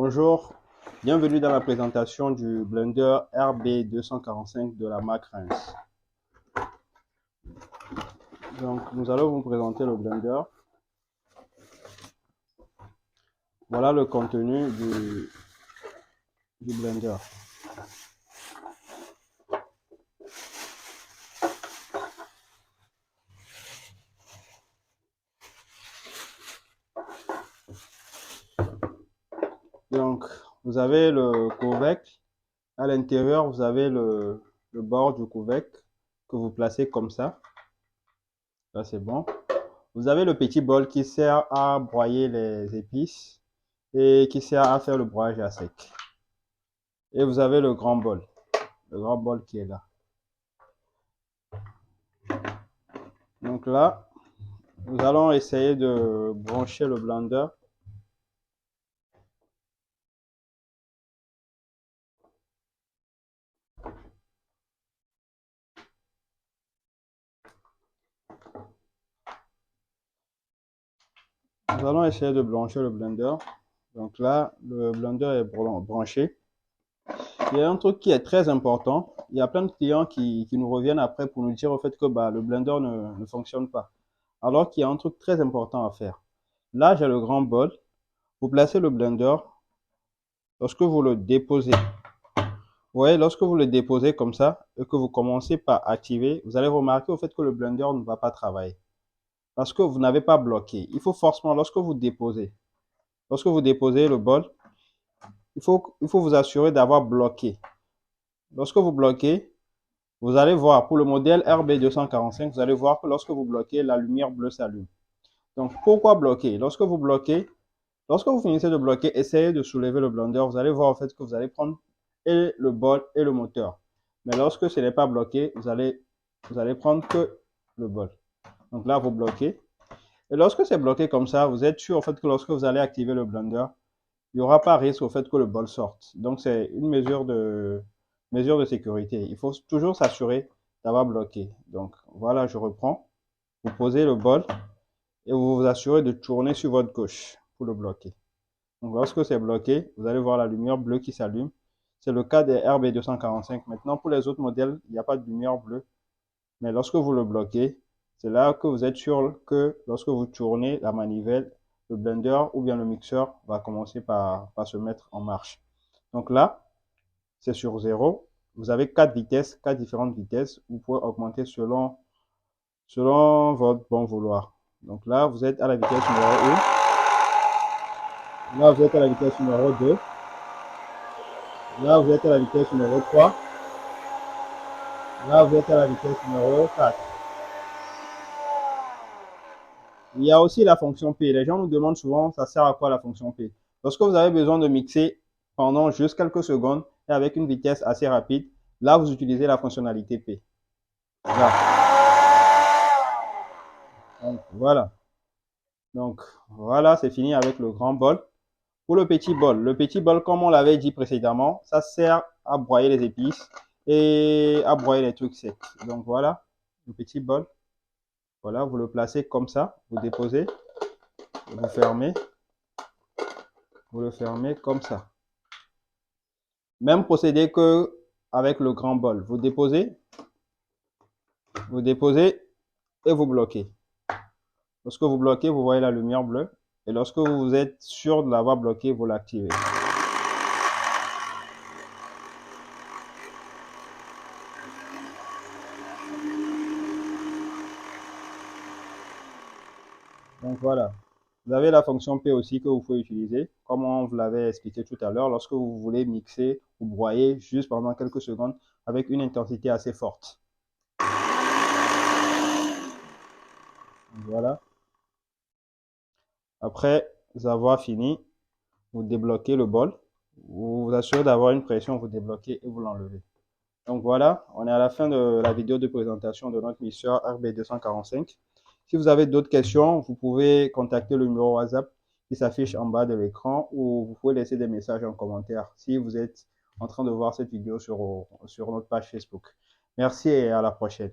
Bonjour, bienvenue dans la présentation du blender RB245 de la marque Reims. Donc, nous allons vous présenter le blender. Voilà le contenu du blender. Donc, vous avez le couvercle. À l'intérieur, vous avez le bord du couvercle que vous placez comme ça. Là, c'est bon. Vous avez le petit bol qui sert à broyer les épices et qui sert à faire le broyage à sec. Et vous avez le grand bol qui est là. Donc là, nous allons essayer de brancher le blender. Nous allons essayer de brancher le blender. Donc là, le blender est branché. Il y a un truc qui est très important. Il y a plein de clients qui nous reviennent après pour nous dire au fait que le blender ne fonctionne pas. Alors qu'il y a un truc très important à faire. Là, j'ai le grand bol. Vous placez le blender. Lorsque vous le déposez, vous voyez, lorsque vous le déposez comme ça et que vous commencez par activer, vous allez remarquer au fait que le blender ne va pas travailler. Parce que vous n'avez pas bloqué. Il faut forcément, lorsque vous déposez le bol, il faut vous assurer d'avoir bloqué. Lorsque vous bloquez, vous allez voir, pour le modèle RB245, vous allez voir que lorsque vous bloquez, la lumière bleue s'allume. Donc, pourquoi bloquer? Lorsque vous finissez de bloquer, essayez de soulever le blender. Vous allez voir en fait que vous allez prendre et le bol et le moteur. Mais lorsque ce n'est pas bloqué, vous allez prendre que le bol. Donc là, vous bloquez. Et lorsque c'est bloqué comme ça, vous êtes sûr en fait que lorsque vous allez activer le blender, il n'y aura pas risque au fait que le bol sorte. Donc c'est une mesure de sécurité. Il faut toujours s'assurer d'avoir bloqué. Donc voilà, je reprends. Vous posez le bol et vous vous assurez de tourner sur votre gauche pour le bloquer. Donc lorsque c'est bloqué, vous allez voir la lumière bleue qui s'allume. C'est le cas des RB245. Maintenant, pour les autres modèles, il n'y a pas de lumière bleue. Mais lorsque vous le bloquez, c'est là que vous êtes sûr que lorsque vous tournez la manivelle, le blender ou bien le mixeur va commencer par se mettre en marche. Donc là, c'est sur 0. Vous avez 4 vitesses, 4 différentes vitesses. Vous pouvez augmenter selon votre bon vouloir. Donc là, vous êtes à la vitesse numéro 1. Là, vous êtes à la vitesse numéro 2. Là, vous êtes à la vitesse numéro 3. Là, vous êtes à la vitesse numéro 4. Il y a aussi la fonction P. Les gens nous demandent souvent, ça sert à quoi la fonction P? Lorsque vous avez besoin de mixer pendant juste quelques secondes et avec une vitesse assez rapide, là, vous utilisez la fonctionnalité P. Là. Donc, voilà. Donc, voilà, c'est fini avec le grand bol. Pour le petit bol, comme on l'avait dit précédemment, ça sert à broyer les épices et à broyer les trucs secs. Donc, voilà, le petit bol. Voilà, vous le placez comme ça, vous déposez, vous fermez, vous le fermez comme ça. Même procédé que avec le grand bol. Vous déposez et vous bloquez. Lorsque vous bloquez, vous voyez la lumière bleue. Et lorsque vous êtes sûr de l'avoir bloqué, vous l'activez. Donc voilà. Vous avez la fonction P aussi que vous pouvez utiliser, comme on vous l'avait expliqué tout à l'heure, lorsque vous voulez mixer ou broyer juste pendant quelques secondes avec une intensité assez forte. Voilà. Après avoir fini, vous débloquez le bol. Vous vous assurez d'avoir une pression, vous débloquez et vous l'enlevez. Donc voilà, on est à la fin de la vidéo de présentation de notre mixeur RB245. Si vous avez d'autres questions, vous pouvez contacter le numéro WhatsApp qui s'affiche en bas de l'écran ou vous pouvez laisser des messages en commentaire si vous êtes en train de voir cette vidéo sur notre page Facebook. Merci et à la prochaine.